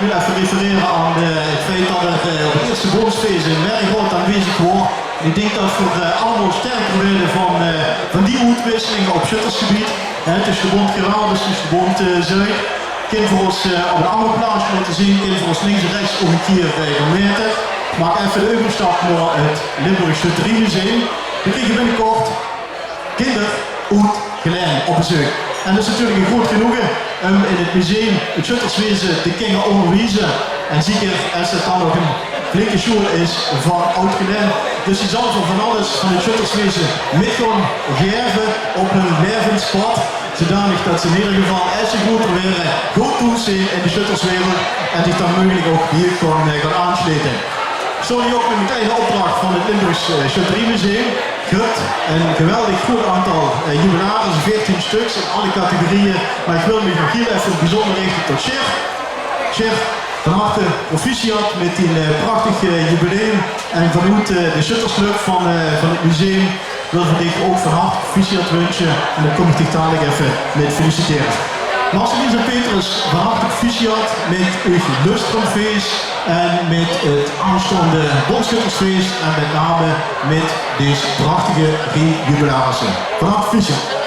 wil even refereren aan het feit dat er op het eerste bonusfeest een werk groot aanwezig wordt. Ik denk dat voor allemaal sterker willen van die uitwisselingen op shuttersgebied. Tussen de bond Gerard, tussen de bond Zuid. Kind voor ons op een andere plaats moeten zien, kind voor ons links en rechts ook een keer gemeten. Maak even de overstap naar het Limburg Schutterie Museum. We krijgen binnenkort kinder uit Geleen op bezoek. En dat is natuurlijk een groot genoegen om in het museum het shutterswezen te kunnen onderwijzen. En zeker als het dan nog een flinke show is van oud Geleen. Dus die zal van alles van het shutterswezen mee gaan geven op hun levenspad. Zodanig dat ze in ieder geval als ze groter werden goed toezien in de shutterswereld en zich dan mogelijk ook hier gaan aansluiten. Zo nu ook met een kleine opdracht van het Limburgs Schutterie Museum. Een geweldig goed aantal jubilaren, 14 stuks in alle categorieën. Maar ik wil me nog hier even bijzonder richten tot Chef. Chef, van harte proficiat met die prachtig jubileum. En vanuit de Shuttersclub van het museum wil ik ook van harte proficiat wensen. En dan kom ik dich dadelijk even met feliciteren. Marcelien en Petrus, van harte proficiat met uw lustrumfeest en met het aanstaande Bondschuttersfeest en met name met deze prachtige jubilarissen. Van harte proficiat.